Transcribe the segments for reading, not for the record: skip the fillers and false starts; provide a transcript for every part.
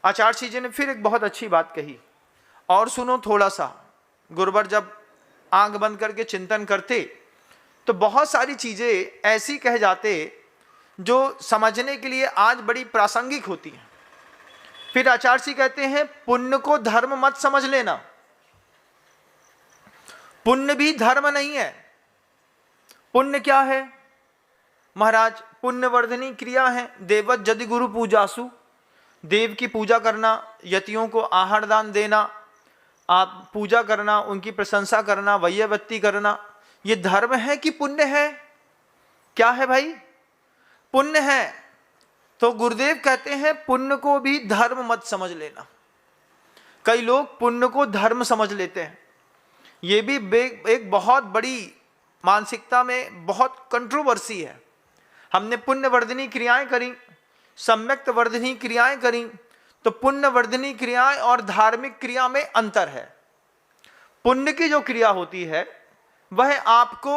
आचार्य जी ने फिर एक बहुत अच्छी बात कही, और सुनो थोड़ा सा। गुरुवर जब आंख बंद करके चिंतन करते तो बहुत सारी चीजें ऐसी कह जाते जो समझने के लिए आज बड़ी प्रासंगिक होती हैं। फिर आचार्य जी कहते हैं, पुण्य को धर्म मत समझ लेना। पुण्य भी धर्म नहीं है। पुण्य क्या है महाराज? पुण्यवर्धनी क्रिया है। देवत यदि गुरु पूजासु, देव की पूजा करना, यतियों को आहार दान देना, आप पूजा करना, उनकी प्रशंसा करना, वैयवत्ती करना, ये धर्म है कि पुण्य है? क्या है भाई? पुण्य है। तो गुरुदेव कहते हैं पुण्य को भी धर्म मत समझ लेना। कई लोग पुण्य को धर्म समझ लेते हैं। ये भी एक बहुत बड़ी मानसिकता में बहुत कंट्रोवर्सी है। हमने पुण्यवर्धनी क्रियाएं करी, सम्यक्त वर्धनी क्रियाएं करी, तो पुण्यवर्धनी क्रियाएं और धार्मिक क्रिया में अंतर है। पुण्य की जो क्रिया होती है वह आपको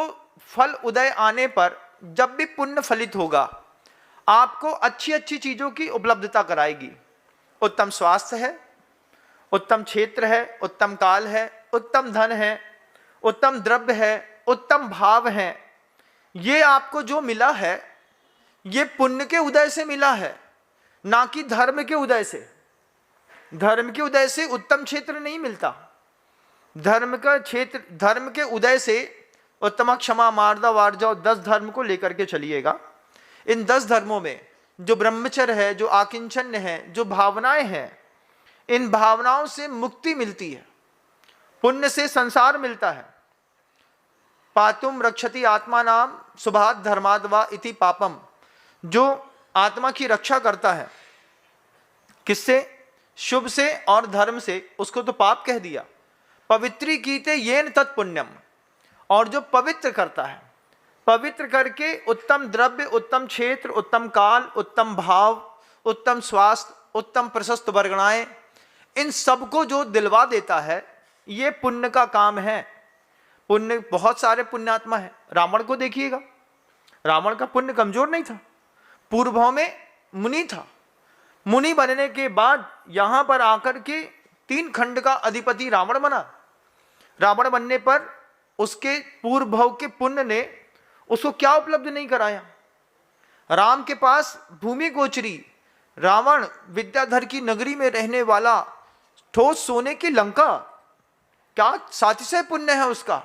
फल उदय आने पर, जब भी पुण्य फलित होगा, आपको अच्छी अच्छी चीजों की उपलब्धता कराएगी। उत्तम स्वास्थ्य है, उत्तम क्षेत्र है, उत्तम काल है, उत्तम धन है, उत्तम द्रव्य है, उत्तम भाव है। ये आपको जो मिला है ये पुण्य के उदय से मिला है, ना कि धर्म के उदय से। धर्म के उदय से उत्तम क्षेत्र नहीं मिलता। धर्म का क्षेत्र, धर्म के उदय से उत्तम क्षमा मार्दा वार्जा 10 धर्म को लेकर के चलिएगा। इन 10 धर्मों में जो ब्रह्मचर्य है, जो आकिंचन्य है, जो भावनाएं हैं, इन भावनाओं से मुक्ति मिलती है। पुण्य से संसार मिलता है। पातुम रक्षति आत्मा नाम शुभात धर्माद वा इति पापम। जो आत्मा की रक्षा करता है, किससे? शुभ से और धर्म से, उसको तो पाप कह दिया। पवित्री कीते येन तत्पुण्यम। और जो पवित्र करता है, पवित्र करके उत्तम द्रव्य, उत्तम क्षेत्र, उत्तम काल, उत्तम भाव, उत्तम स्वास्थ्य, उत्तम प्रशस्त वर्गणाएं, इन सबको जो दिलवा देता है, ये पुण्य का काम है। पुण्य, बहुत सारे पुण्यात्मा है। रावण को देखिएगा, रावण का पुण्य कमजोर नहीं था। पूर्व भाव में मुनि था। मुनि बनने के बाद यहां पर आकर के 3 खंड का अधिपति रावण बना। रावण बनने पर उसके पूर्व भाव के पुण्य ने उसको क्या उपलब्ध नहीं कराया? राम के पास भूमि गोचरी, रावण विद्याधर की नगरी में रहने वाला, ठोस सोने की लंका, क्या सातिशय पुण्य है उसका।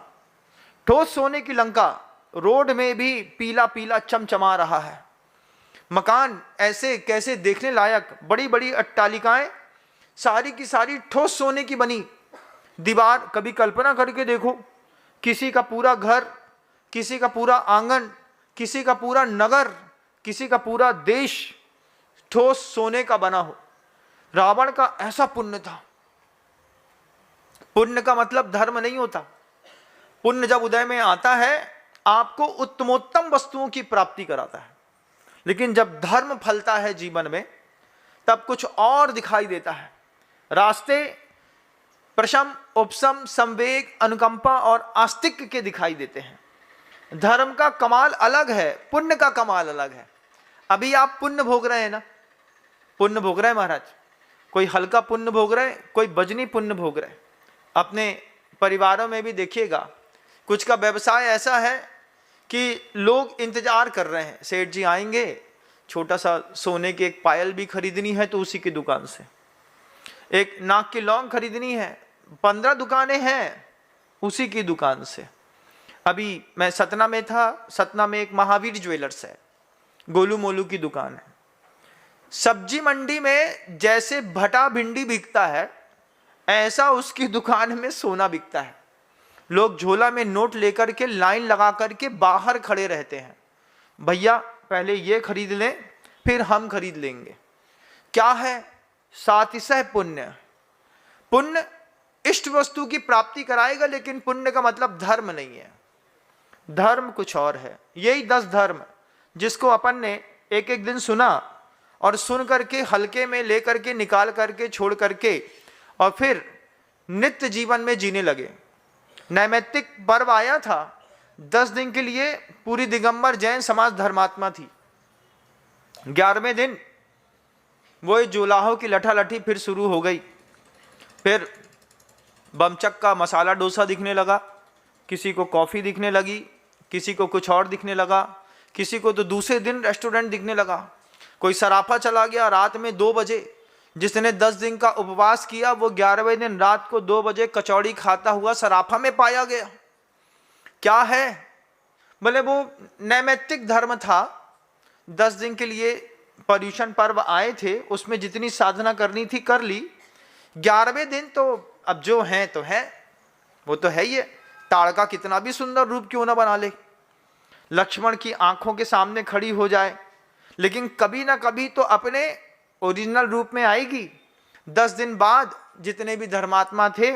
ठोस सोने की लंका, रोड में भी पीला पीला चमचमा रहा है। मकान ऐसे कैसे देखने लायक, बड़ी बड़ी अट्टालिकाएं सारी की सारी ठोस सोने की बनी। दीवार, कभी कल्पना करके देखो, किसी का पूरा घर, किसी का पूरा आंगन, किसी का पूरा नगर, किसी का पूरा देश ठोस सोने का बना हो। रावण का ऐसा पुण्य था। पुण्य का मतलब धर्म नहीं होता। पुण्य जब उदय में आता है, आपको उत्तमोत्तम वस्तुओं की प्राप्ति कराता है। लेकिन जब धर्म फलता है जीवन में, तब कुछ और दिखाई देता है। रास्ते प्रशम, उपशम, संवेग, अनुकंपा और आस्तिक्य के दिखाई देते हैं। धर्म का कमाल अलग है, पुण्य का कमाल अलग है। अभी आप पुण्य भोग रहे हैं ना, पुण्य भोग रहे हैं महाराज। कोई हल्का पुण्य भोग रहे, कोई बजनी पुण्य भोग रहे। अपने परिवारों में भी देखिएगा, कुछ का व्यवसाय ऐसा है कि लोग इंतजार कर रहे हैं, सेठ जी आएंगे, छोटा सा सोने की एक पायल भी खरीदनी है तो उसी की दुकान से, एक नाक की लौंग खरीदनी है, 15 दुकानें हैं उसी की दुकान से। अभी मैं सतना में था, सतना में एक महावीर ज्वेलर्स है, गोलू मोलू की दुकान है। सब्जी मंडी में जैसे भटा भिंडी बिकता है, ऐसा उसकी दुकान में सोना बिकता है। लोग झोला में नोट लेकर के लाइन लगा करके बाहर खड़े रहते हैं, भैया पहले ये खरीद लें फिर हम खरीद लेंगे। क्या है? सातिशय पुण्य। पुण्य इष्ट वस्तु की प्राप्ति कराएगा, लेकिन पुण्य का मतलब धर्म नहीं है। धर्म कुछ और है। यही 10 धर्म जिसको अपन ने एक एक दिन सुना और सुन करके हल्के में लेकर के, निकाल करके, छोड़ करके, और फिर नित्य जीवन में जीने लगे। नैमित्तिक पर्व आया था, 10 दिन के लिए पूरी दिगंबर जैन समाज धर्मात्मा थी। 11वें दिन वो जुलाहों की लठालठी फिर शुरू हो गई। फिर बमचक का मसाला डोसा दिखने लगा, किसी को कॉफ़ी दिखने लगी, किसी को कुछ और दिखने लगा, किसी को तो दूसरे दिन रेस्टोरेंट दिखने लगा। कोई सराफा चला गया रात में 2 बजे। जिसने 10 दिन का उपवास किया वो 11वें दिन रात को 2 बजे कचौड़ी खाता हुआ सराफा में पाया गया। क्या है? बोले वो नैमित्तिक धर्म था। 10 दिन के लिए पर्युषण पर्व आए थे, उसमें जितनी साधना करनी थी कर ली। 11वें दिन तो अब जो है तो है, वो तो है ही है। ताड़का कितना भी सुंदर रूप क्यों ना बना ले, लक्ष्मण की आंखों के सामने खड़ी हो जाए, लेकिन कभी ना कभी तो अपने ओरिजिनल रूप में आएगी। 10 दिन बाद जितने भी धर्मात्मा थे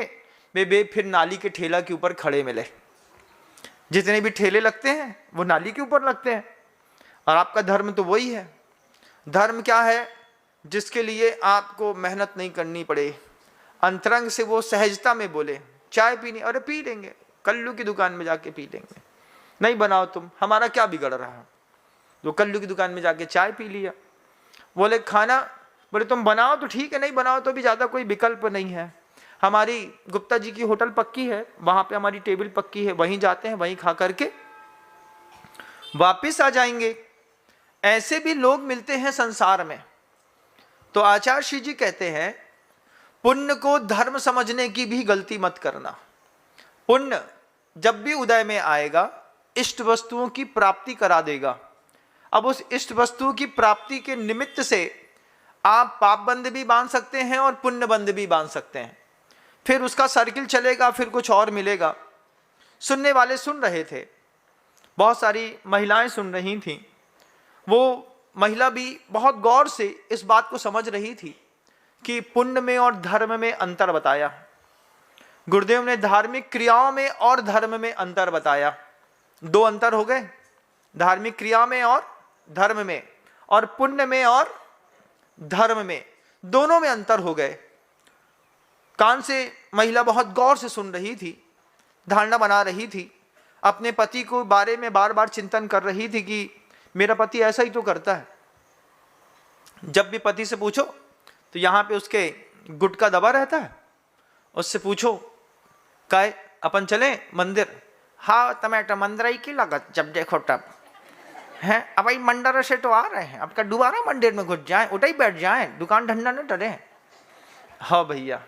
वे फिर नाली के ठेला के ऊपर खड़े मिले। जितने भी ठेले लगते हैं वो नाली के ऊपर लगते हैं। और आपका धर्म तो वही है। धर्म क्या है? जिसके लिए आपको मेहनत नहीं करनी पड़े, अंतरंग से वो सहजता में बोले चाय पीनी, अरे पी लेंगे, कल्लू की दुकान में जाके पी लेंगे। नहीं बनाओ तुम, हमारा क्या बिगड़ रहा है? तो कल्लू की दुकान में जाके चाय पी लिया। बोले खाना, बोले तुम बनाओ तो ठीक है, नहीं बनाओ तो भी ज़्यादा कोई विकल्प नहीं है। हमारी गुप्ता जी की होटल पक्की है, वहाँ पे हमारी टेबल पक्की है, वहीं जाते हैं, वहीं खा करके वापिस आ जाएंगे। ऐसे भी लोग मिलते हैं संसार में। तो आचार्य श्री जी कहते हैं पुण्य को धर्म समझने की भी गलती मत करना। पुण्य जब भी उदय में आएगा इष्ट वस्तुओं की प्राप्ति करा देगा। अब उस इष्ट वस्तु की प्राप्ति के निमित्त से आप पाप बंध भी बांध सकते हैं और पुण्य बंध भी बांध सकते हैं। फिर उसका सर्किल चलेगा, फिर कुछ और मिलेगा। सुनने वाले सुन रहे थे, बहुत सारी महिलाएं सुन रही थीं। वो महिला भी बहुत गौर से इस बात को समझ रही थी कि पुण्य में और धर्म में अंतर बताया। गुरुदेव ने धार्मिक क्रियाओं में और धर्म में अंतर बताया। 2 अंतर हो गए, धार्मिक क्रिया में और धर्म में, और पुण्य में और धर्म में, दोनों में अंतर हो गए। कान से महिला बहुत गौर से सुन रही थी, धारणा बना रही थी, अपने पति को बारे में बार बार चिंतन कर रही थी कि मेरा पति ऐसा ही तो करता है। जब भी पति से पूछो तो यहाँ पे उसके गुटका दबा रहता है। उससे पूछो काय अपन चले मंदिर, हाँ टमाटर मंदिर की लागत जब देखो तब है। अब भाई मंदिर से तो आ रहे हैं, अब क्या दोबारा मंदिर में घुस जाए, उठा ही बैठ जाए, दुकान धंधा न डरे। हाँ भैया,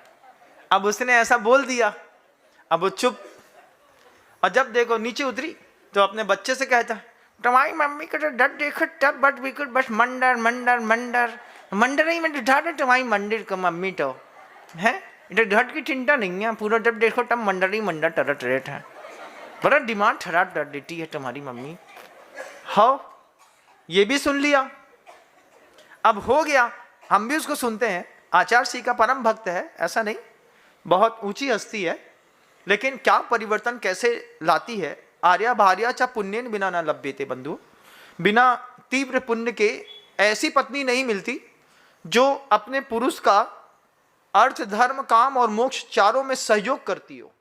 अब उसने ऐसा बोल दिया, अब वो चुप। और जब देखो नीचे उतरी तो अपने बच्चे से कहता है तुम्हारी मम्मी को तो डर देखो तब बट बिल्कुल बस मंदिर मंदिर मंदिर मंदिर ही में ढा दे तुम्हारी मंदिर को मम्मी तो है, इधर घट की चिंता नहीं है, पूरा जब देखो तब मंदिर ही मंदिर तरत रहता है। बड़ा दिमाग खराब कर देती है तुम्हारी मम्मी। हाँ, ये भी सुन लिया। अब हो गया, हम भी उसको सुनते हैं। आचार्य श्री का परम भक्त है, ऐसा नहीं, बहुत ऊंची हस्ती है, लेकिन क्या परिवर्तन कैसे लाती है। आर्या भार्या चा पुण्यन बिना न लभ्यते बंधु। बिना तीव्र पुण्य के ऐसी पत्नी नहीं मिलती जो अपने पुरुष का अर्थ धर्म काम और मोक्ष चारों में सहयोग करती हो।